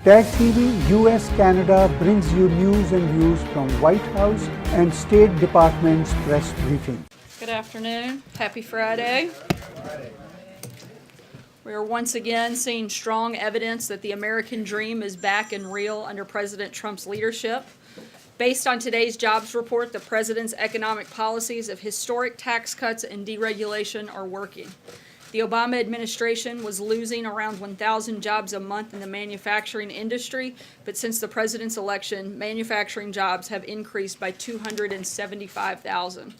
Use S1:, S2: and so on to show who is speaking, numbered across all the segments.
S1: Tag TV US Canada brings you news and views from White House and State Department's press briefing.
S2: Good afternoon. Happy Friday. We are once again seeing strong evidence that the American dream is back and real under President Trump's leadership. Based on today's jobs report, the president's economic policies of historic tax cuts and deregulation are working. The Obama administration was losing around 1,000 jobs a month in the manufacturing industry, but since the president's election, manufacturing jobs have increased by 275,000.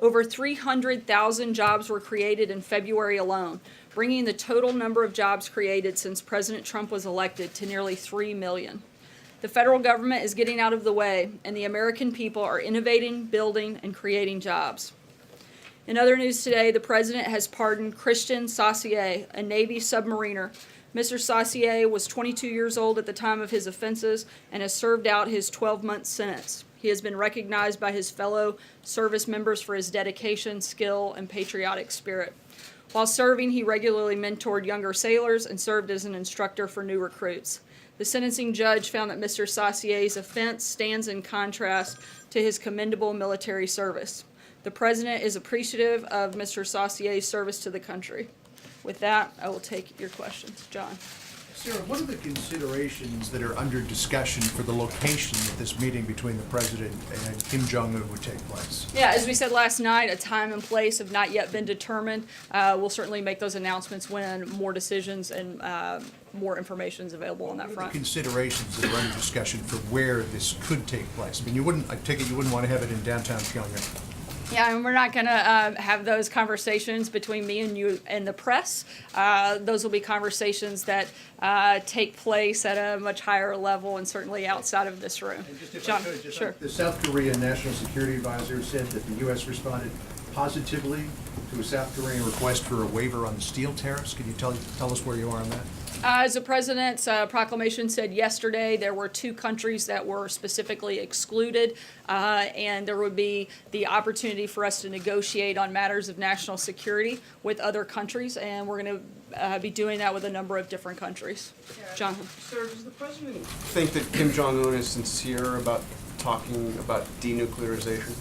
S2: Over 300,000 jobs were created in February alone, bringing the total number of jobs created since President Trump was elected to nearly 3 million. The federal government is getting out of the way, and the American people are innovating, building, and creating jobs. In other news today, the president has pardoned Christian Saucier, a Navy submariner. Mr. Saucier was 22 years old at the time of his offenses and has served out his 12-month sentence. He has been recognized by his fellow service members for his dedication, skill, and patriotic spirit. While serving, he regularly mentored younger sailors and served as an instructor for new recruits. The sentencing judge found that Mr. Saucier's offense stands in contrast to his commendable military service. The president is appreciative of Mr. Saucier's service to the country. With that, I will take your questions. John.
S3: Sarah, what are the considerations that are under discussion for the location that this meeting between the president and Kim Jong-un would take place?
S2: Yeah, as we said last night, a time and place have not yet been determined. We'll certainly make those announcements when more decisions and more information is available on that front.
S3: The considerations that are under discussion for where this could take place. I mean, I take it you wouldn't want to have it in downtown Pyongyang.
S2: Yeah, and we're not going to have those conversations between me and you and the press. Those will be conversations that take place at a much higher level and certainly outside of this room.
S3: And just if
S2: John,
S3: I could,
S2: sure.
S3: The South Korean National Security Advisor said that the U.S. responded positively to a South Korean request for a waiver on the steel tariffs. Can you tell us where you are on that?
S2: As the president's proclamation said yesterday, there were 2 countries that were specifically excluded, and there would be the opportunity for us to negotiate on matters of national security with other countries, and we're going to be doing that with a number of different countries. Jonathan.
S4: Sir, does the president think that Kim Jong-un is sincere about talking about denuclearization?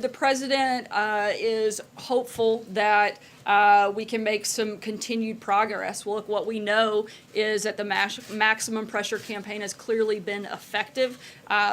S2: The president is hopeful that we can make some continued progress. Well, look, what we know is that the maximum pressure campaign has clearly been effective.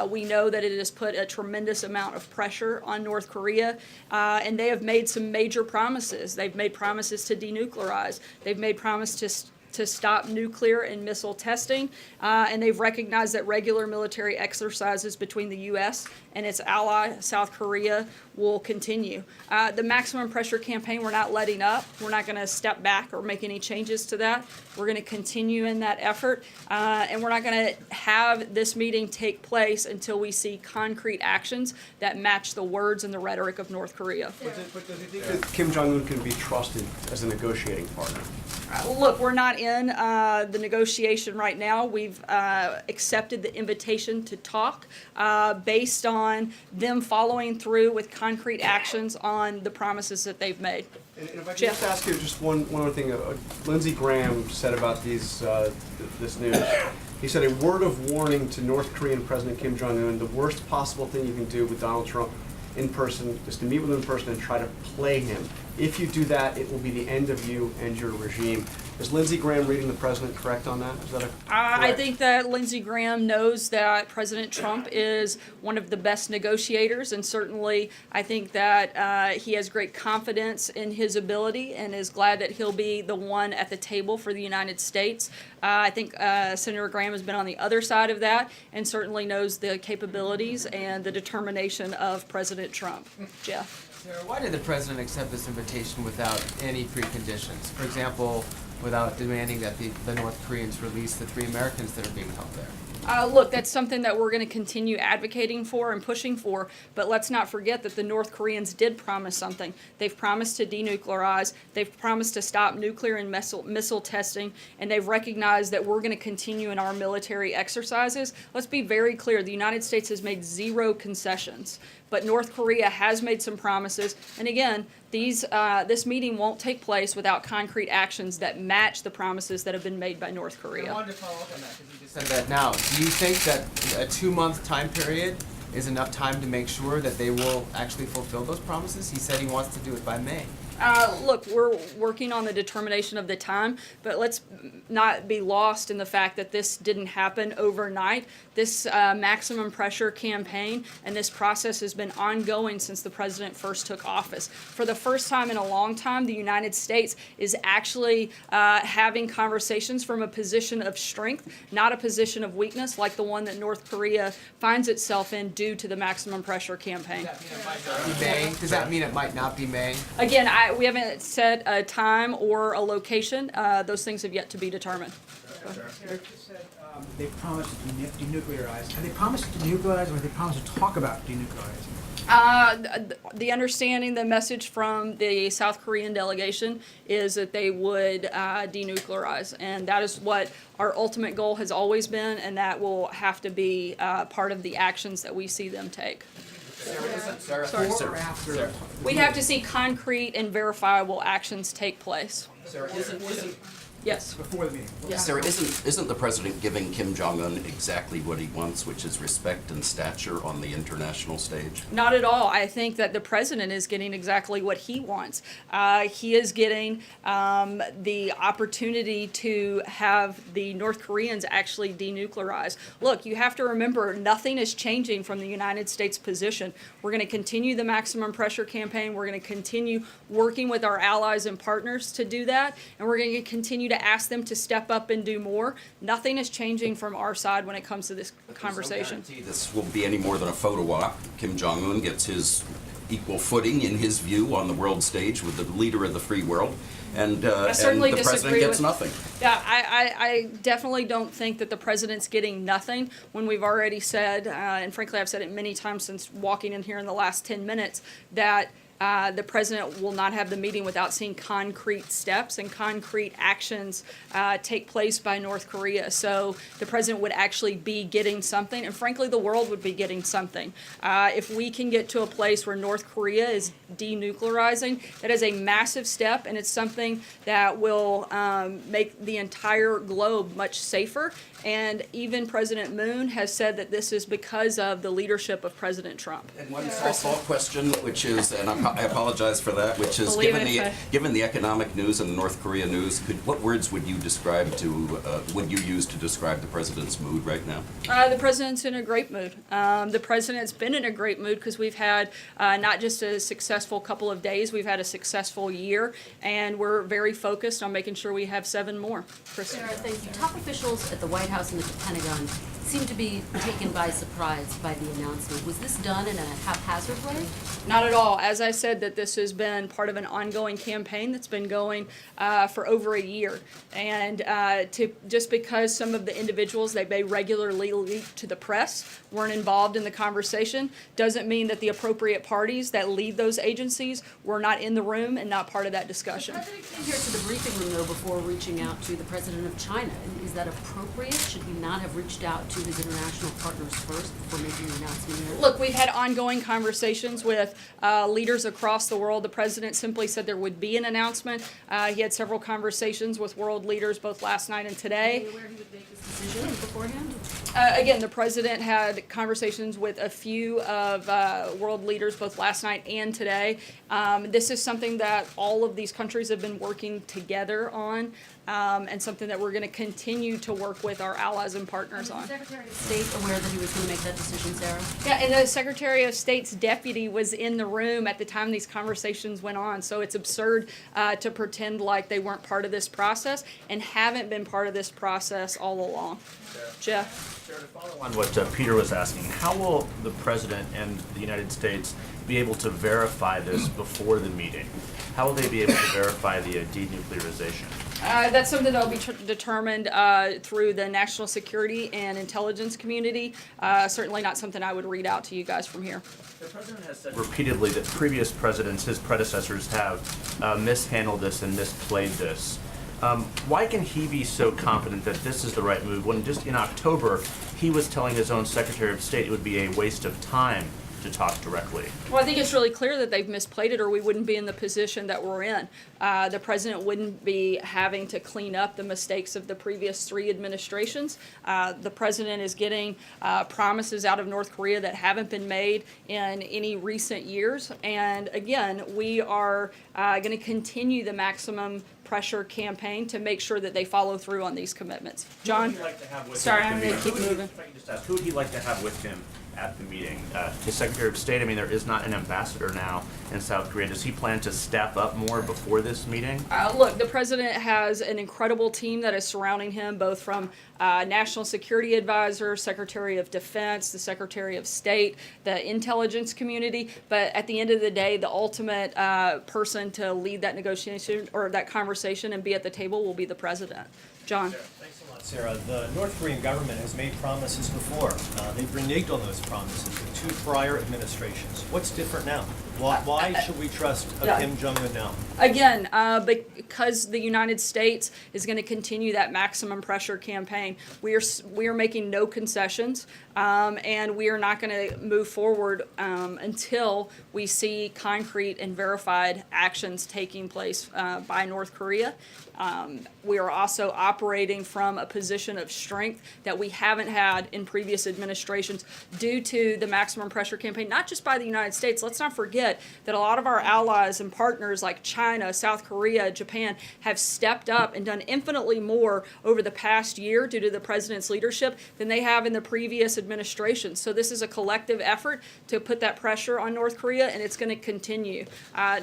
S2: We know that it has put a tremendous amount of pressure on North Korea, and they have made some major promises. They've made promises to denuclearize. They've made promises to stop nuclear and missile testing, and they've recognized that regular military exercises between the U.S. and its ally, South Korea, will continue. The maximum pressure campaign, we're not letting up. We're not going to step back or make any changes to that. We're going to continue in that effort, and we're not going to have this meeting take place until we see concrete actions that match the words and the rhetoric of North Korea.
S4: But does he think that Kim Jong-un can be trusted as a negotiating partner?
S2: Look, we're not in the negotiation right now. We've accepted the invitation to talk based on them following through with concrete actions on the promises that they've made.
S4: And if I could
S2: Jeff.
S4: just ask you just one other thing. Lindsey Graham said about this news. He said, a word of warning to North Korean President Kim Jong-un, the worst possible thing you can do with Donald Trump in person is to meet with him in person and try to play him. If you do that, it will be the end of you and your regime. Is Lindsey Graham reading the president correct on that? Is that
S2: I think that Lindsey Graham knows that President Trump is one of the best negotiators, and certainly I think that he has great confidence in his ability and is glad that he'll be the one at the table for the United States. I think Senator Graham has been on the other side of that and certainly knows the capabilities and the determination of President Trump. Jeff.
S5: Sarah, why did the president accept this invitation without any preconditions? For example, without demanding that the North Koreans release the 3 Americans that are being held there?
S2: Look, that's something that we're going to continue advocating for and pushing for, but let's not forget that the North Koreans did promise something. They've promised to denuclearize, they've promised to stop nuclear and missile testing, and they've recognized that we're going to continue in our military exercises. Let's be very clear, the United States has made 0 concessions, but North Korea has made some promises, and again, This meeting won't take place without concrete actions that match the promises that have been made by North
S5: I
S2: Korea.
S5: wanted to follow up on that because you just said that now. Do you think that a 2-month time period is enough time to make sure that they will actually fulfill those promises? He said he wants to do it by May.
S2: Look, we're working on the determination of the time, but let's not be lost in the fact that this didn't happen overnight. This maximum pressure campaign and this process has been ongoing since the president first took office. For the first time in a long time, the United States is actually having conversations from a position of strength, not a position of weakness like the one that North Korea finds itself in due to the maximum pressure campaign.
S5: Does that mean it might not be May?
S2: Again, we haven't set a time or a location. Those things have yet to be determined.
S6: Sarah just said they promised to denuclearize. Have they promised to denuclearize, or have they promised to talk about denuclearizing?
S2: The understanding, the message from the South Korean delegation is that they would denuclearize, and that is what our ultimate goal has always been, and that will have to be part of the actions that we see them take.
S5: Sarah,
S6: Before or after?
S2: We have to see concrete and verifiable actions take place.
S7: Sarah, isn't
S2: Yes.
S6: Before the meeting.
S2: Yeah.
S7: Sarah, isn't the president giving Kim Jong-un exactly what he wants, which is respect and stature on the international stage?
S2: Not at all. I think that the president is getting exactly what he wants. He is getting the opportunity to have the North Koreans actually denuclearize. Look, you have to remember, nothing is changing from the United States position. We're going to continue the maximum pressure campaign. We're going to continue working with our allies and partners to do that, and we're going to continue to ask them to step up and do more. Nothing is changing from our side when it comes to this conversation.
S7: There's no guarantee this will be any more than a photo op. Kim Jong-un gets his equal footing, in his view, on the world stage with the leader of the free world, and the
S2: certainly
S7: president
S2: disagree
S7: gets
S2: with-
S7: nothing.
S2: Yeah, I definitely don't think that the president's getting nothing when we've already said, and frankly I've said it many times since walking in here in the last 10 minutes, that the president will not have the meeting without seeing concrete steps and concrete actions take place by North Korea. So the president would actually be getting something, and frankly, the world would be getting something. If we can get to a place where North Korea is denuclearizing, that is a massive step, and it's something that will make the entire globe much safer. And even President Moon has said that this is because of the leadership of President Trump.
S7: And one softball question, which is, and I apologize for that, which is,
S2: Believe it.
S7: given the economic news and the North Korea news, what words would you use to describe the president's mood right now?
S2: The president's in a great mood. The president's been in a great mood because we've had not just a successful couple of days, we've had a successful year, and we're very focused on making sure we have 7 more. Kristen.
S8: Sarah, thank you. Top officials at the White House and the Pentagon seem to be taken by surprise by the announcement. Was this done in a haphazard way?
S2: Not at all. As I said, that this has been part of an ongoing campaign that's been going for over a year. And just because some of the individuals that they regularly leak to the press weren't involved in the conversation, doesn't mean that the appropriate parties that lead those agencies were not in the room and not part of that discussion.
S8: The president came here to the briefing room, though, before reaching out to the president of China. Is that appropriate? Should he not have reached out to his international partners first before making the announcement here?
S2: Look, we've had ongoing conversations with leaders across the world. The president simply said there would be an announcement. He had several conversations with world leaders both last night and
S8: Are
S2: today.
S8: you aware he would make this decision beforehand?
S2: Again, the president had conversations with a few of world leaders both last night and today. This is something that all of these countries have been working together on, and something that we're going to continue to work with our allies and partners
S8: Was
S2: on.
S8: the Secretary of State aware that he was going to make that decision, Sarah?
S2: Yeah, and the Secretary of State's deputy was in the room at the time these conversations went on, so it's absurd to pretend like they weren't part of this process and haven't been part of this process all along. Jeff?
S9: Sarah, to follow on what Peter was asking, how will the president and the United States be able to verify this before the meeting? How will they be able to verify the denuclearization?
S2: That's something that will be determined through the national security and intelligence community. Certainly not something I would read out to you guys from here.
S9: The president has said repeatedly that previous presidents, his predecessors, have mishandled this and misplayed this. Why can he be so confident that this is the right move when just in October he was telling his own Secretary of State it would be a waste of time to talk directly?
S2: Well, I think it's really clear that they've misplayed it, or we wouldn't be in the position that we're in. The president wouldn't be having to clean up the mistakes of the previous 3 administrations. The president is getting promises out of North Korea that haven't been made in any recent years. And again, we are going to continue the maximum pressure campaign to make sure that they follow through on these commitments. John?
S9: Who would he like to have with
S2: Sorry,
S9: him at
S2: I'm
S9: the
S2: going to
S9: meeting?
S2: keep moving.
S9: If I can just ask, who would he like to have with him at the meeting? His Secretary of State, I mean, there is not an ambassador now in South Korea. Does he plan to step up more before this meeting?
S2: Look, the president has an incredible team that is surrounding him, both from National Security Advisor, Secretary of Defense, the Secretary of State, the intelligence community. But at the end of the day, the ultimate person to lead that negotiation or that conversation and be at the table will be the president. John?
S10: Thanks a lot, Sarah. The North Korean government has made promises before. They've reneged on those promises in 2 prior administrations. What's different now? Why should we trust Kim Jong-un now?
S2: Again, because the United States is going to continue that maximum pressure campaign. We are making no concessions, and we are not going to move forward until we see concrete and verified actions taking place by North Korea. We are also operating from a position of strength that we haven't had in previous administrations due to the maximum pressure campaign, not just by the United States. Let's not forget that a lot of our allies and partners like China, South Korea, Japan have stepped up and done infinitely more over the past year due to the president's leadership than they have in the previous administration. So this is a collective effort to put that pressure on North Korea, and it's going to continue.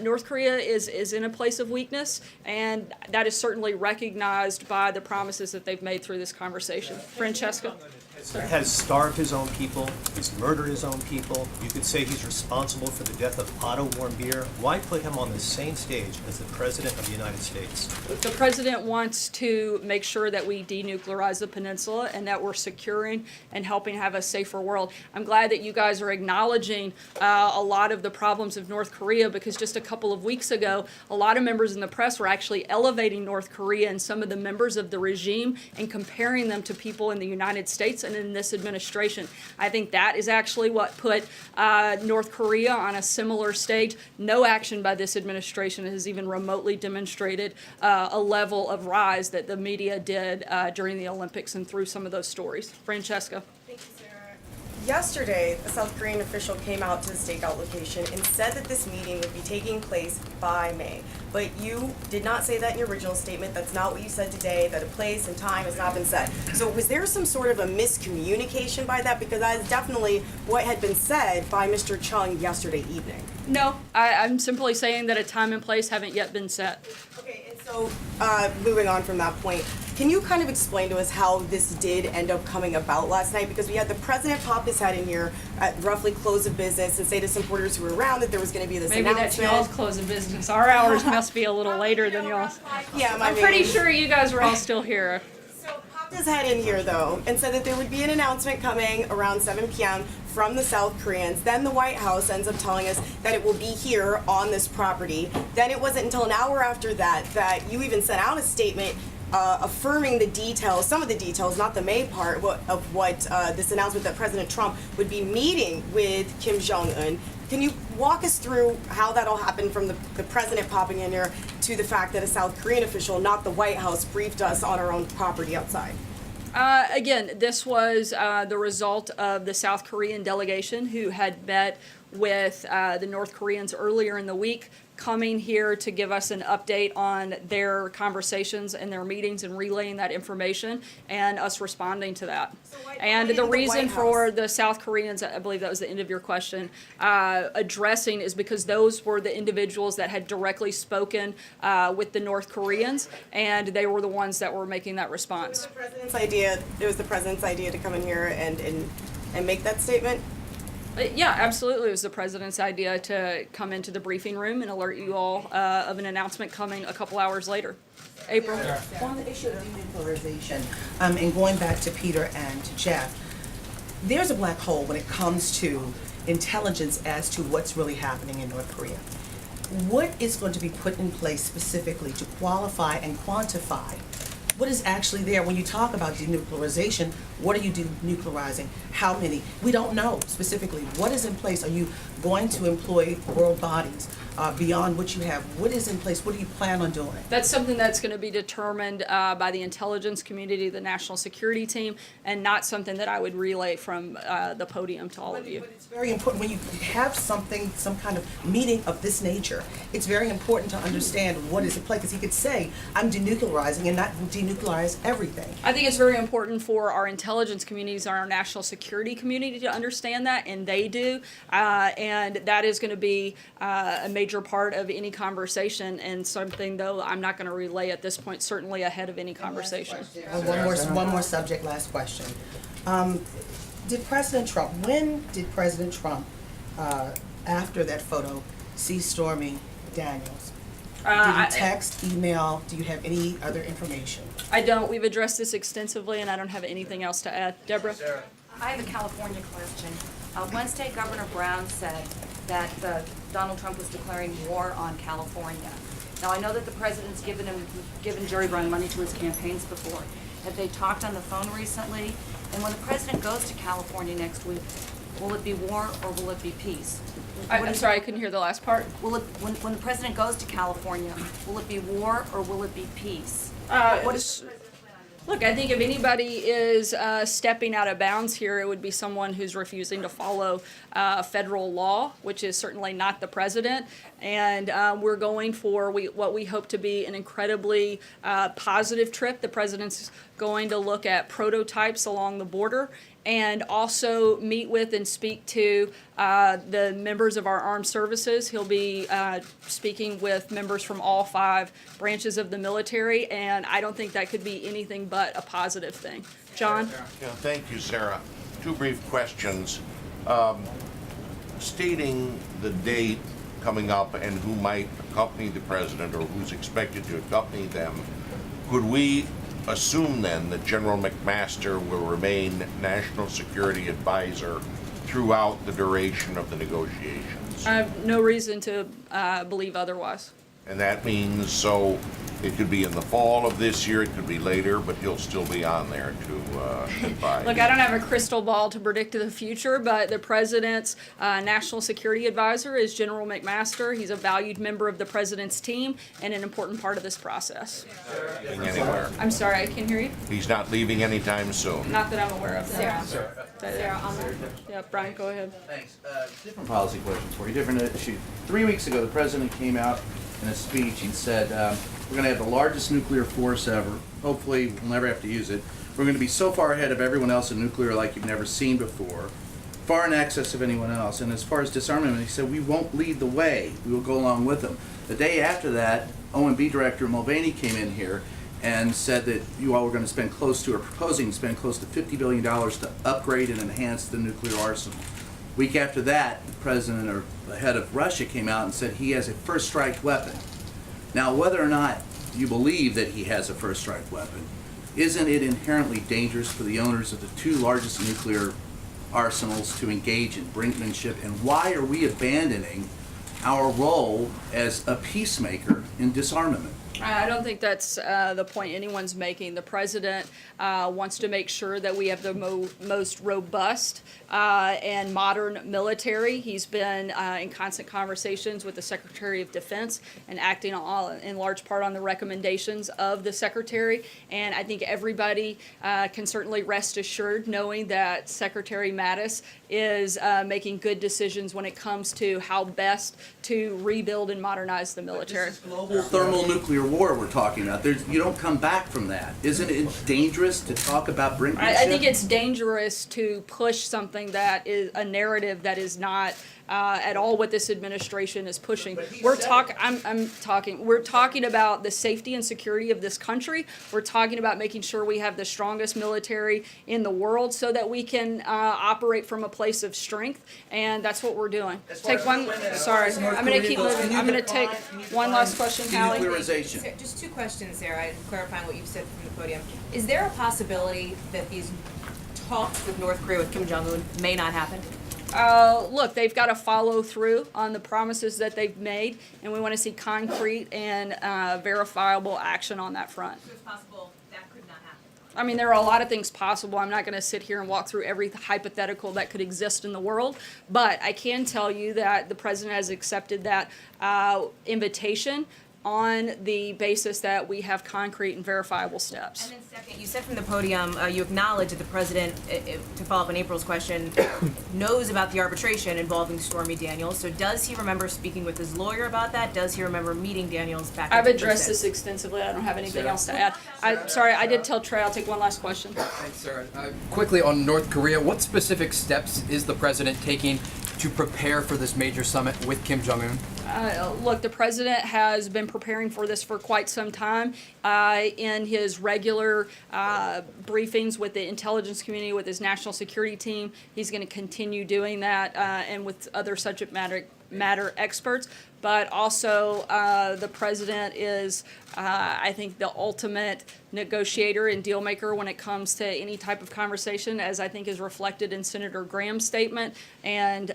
S2: North Korea is in a place of weakness, and that is certainly recognized by the promises that they've made through this conversation. Francesca?
S10: Has starved his own people. He's murdered his own people. You could say he's responsible for the death of Otto Warmbier. Why put him on the same stage as the President of the United States?
S2: The president wants to make sure that we denuclearize the peninsula and that we're securing and helping have a safer world. I'm glad that you guys are acknowledging a lot of the problems of North Korea, because just a couple of weeks ago, a lot of members in the press were actually elevating North Korea and some of the members of the regime and comparing them to people in the United States and in this administration. I think that is actually what put North Korea on a similar stage. No action by this administration has even remotely demonstrated a level of rise that the media did during the Olympics and through some of those stories. Francesca?
S11: Thank you, Sarah. Yesterday, a South Korean official came out to the stakeout location and said that this meeting would be taking place by May. But you did not say that in your original statement. That's not what you said today, that a place and time has not been set. So was there some sort of a miscommunication by that? Because that is definitely what had been said by Mr. Chung yesterday evening.
S2: No, I'm simply saying that a time and place haven't yet been set.
S11: Okay, and so moving on from that point, can you kind of explain to us how this did end up coming about last night? Because we had the president pop his head in here at roughly close of business and say to supporters who were around that there was going to be this
S2: Maybe
S11: announcement.
S2: that's y'all's close of business. Our hours must be a little later than y'all's.
S11: Yeah,
S2: I'm pretty sure you guys were all still here.
S11: So popped his head in here though and said that there would be an announcement coming around 7 p.m. from the South Koreans. Then the White House ends up telling us that it will be here on this property. Then it wasn't until an hour after that that you even sent out a statement affirming the details, some of the details, not the May part, of what this announcement that President Trump would be meeting with Kim Jong-un. Can you walk us through how that all happened from the president popping in here to the fact that a South Korean official, not the White House, briefed us on our own property outside?
S2: Again, this was the result of the South Korean delegation who had met with the North Koreans earlier in the week, coming here to give us an update on their conversations and their meetings and relaying that information and us responding to that.
S11: So why
S2: And
S11: didn't
S2: the
S11: the
S2: reason
S11: White
S2: for
S11: House-
S2: the South Koreans, I believe that was the end of your question, addressing is because those were the individuals that had directly spoken with the North Koreans, and they were the ones that were making that response.
S11: It was the president's idea to come in here and make that statement?
S2: Yeah, absolutely. It was the president's idea to come into the briefing room and alert you all of an announcement coming a couple hours later. April?
S12: On the issue of denuclearization, and going back to Peter and to Jeff, there's a black hole when it comes to intelligence as to what's really happening in North Korea. What is going to be put in place specifically to qualify and quantify what is actually there when you talk about denuclearization? What are you denuclearizing? How many? We don't know specifically. What is in place? Are you going to employ world bodies beyond what you have? What is in place? What do you plan on doing?
S2: That's something that's going to be determined by the intelligence community, the national security team, and not something that I would relay from the podium to all of you.
S12: But it's very important when you have something, some kind of meeting of this nature, it's very important to understand what is at play, because he could say, I'm denuclearizing and not denuclearize everything.
S2: I think it's very important for our intelligence communities and our national security community to understand that, and they do. And that is going to be a major part of any conversation, and something, though, I'm not going to relay at this point, certainly ahead of any conversation.
S12: One more subject, last question. When did President Trump, after that photo, see Stormy Daniels? Did he text, email? Do you have any other information?
S2: I don't. We've addressed this extensively, and I don't have anything else to add. Deborah?
S13: I have a California question. Wednesday, Governor Brown said that Donald Trump was declaring war on California. Now, I know that the president's given Jerry Brown money to his campaigns before. Have they talked on the phone recently? And when the president goes to California next week, will it be war or will it be peace?
S2: I'm sorry, I couldn't hear the last part.
S13: Will it, when the president goes to California, will it be war or will it be peace?
S2: Look, I think if anybody is stepping out of bounds here, it would be someone who's refusing to follow federal law, which is certainly not the president. And we're going for what we hope to be an incredibly positive trip. The president's going to look at prototypes along the border and also meet with and speak to the members of our armed services. He'll be speaking with members from all 5 branches of the military, and I don't think that could be anything but a positive thing. John?
S14: Yeah, thank you, Sarah. 2 brief questions. Stating the date coming up and who might accompany the president or who's expected to accompany them, could we assume then that General McMaster will remain National Security Advisor throughout the duration of the negotiations?
S2: I have no reason to believe otherwise.
S14: And that means, so it could be in the fall of this year, it could be later, but he'll still be on there to advise.
S2: Look, I don't have a crystal ball to predict the future, but the president's national security advisor is General McMaster. He's a valued member of the president's team and an important part of this process.
S14: Anywhere.
S2: I'm sorry, I can't hear you.
S14: He's not leaving anytime soon.
S2: Not that I'm aware of.
S13: Sarah.
S2: Sarah, yeah, Brian, go ahead.
S15: Thanks. Different policy questions for you, different issue. 3 weeks ago, the president came out in a speech and said, we're going to have the largest nuclear force ever. Hopefully, we'll never have to use it. We're going to be so far ahead of everyone else in nuclear like you've never seen before, far in excess of anyone else. And as far as disarmament, he said, we won't lead the way. We will go along with them. The day after that, OMB Director Mulvaney came in here and said that you all were going to spend close to, or proposing to spend close to $50 billion to upgrade and enhance the nuclear arsenal. Week after that, the president or the head of Russia came out and said he has a first strike weapon. Now, whether or not you believe that he has a first strike weapon, isn't it inherently dangerous for the owners of the 2 largest nuclear arsenals to engage in brinkmanship? And why are we abandoning our role as a peacemaker in disarmament?
S2: I don't think that's the point anyone's making. The president wants to make sure that we have the most robust and modern military. He's been in constant conversations with the Secretary of Defense and acting in large part on the recommendations of the Secretary. And I think everybody can certainly rest assured knowing that Secretary Mattis is making good decisions when it comes to how best to rebuild and modernize the military.
S15: This is global thermal nuclear war we're talking about. You don't come back from that. Isn't it dangerous to talk about brinkmanship?
S2: I think it's dangerous to push something that is a narrative that is not at all what this administration is pushing. We're talking about the safety and security of this country. We're talking about making sure we have the strongest military in the world so that we can operate from a place of strength, and that's what we're doing. Take one. Sorry, I'm going to keep moving. I'm going to take one last question, Hallie.
S15: Denuclearization.
S16: Just 2 questions, Sarah, clarifying what you've said from the podium. Is there a possibility that these talks with North Korea, with Kim Jong-un, may not happen?
S2: Look, they've got to follow through on the promises that they've made, and we want to see concrete and verifiable action on that front.
S16: So it's possible that could not happen?
S2: I mean, there are a lot of things possible. I'm not going to sit here and walk through every hypothetical that could exist in the world, but I can tell you that the president has accepted that invitation on the basis that we have concrete and verifiable steps.
S16: And then second, you said from the podium, you acknowledged that the president, to follow up on April's question, knows about the arbitration involving Stormy Daniels. So does he remember speaking with his lawyer about that? Does he remember meeting Daniels back in
S2: I've addressed
S16: 2006?
S2: this extensively. I don't have anything else to add. Sorry, I did tell Trey I'll take one last question.
S17: Thanks, Sarah. Quickly on North Korea, what specific steps is the president taking to prepare for this major summit with Kim Jong-un?
S2: Look, the president has been preparing for this for quite some time. In his regular briefings with the intelligence community, with his national security team, he's going to continue doing that, and with other subject matter experts. But also, the president is, I think, the ultimate negotiator and deal maker when it comes to any type of conversation, as I think is reflected in Senator Graham's statement. And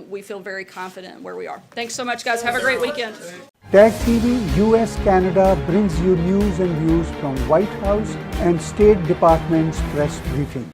S2: we feel very confident where we are. Thanks so much, guys. Have a great weekend.
S1: TAG TV US Canada brings you news and views from White House and State Department's press briefing.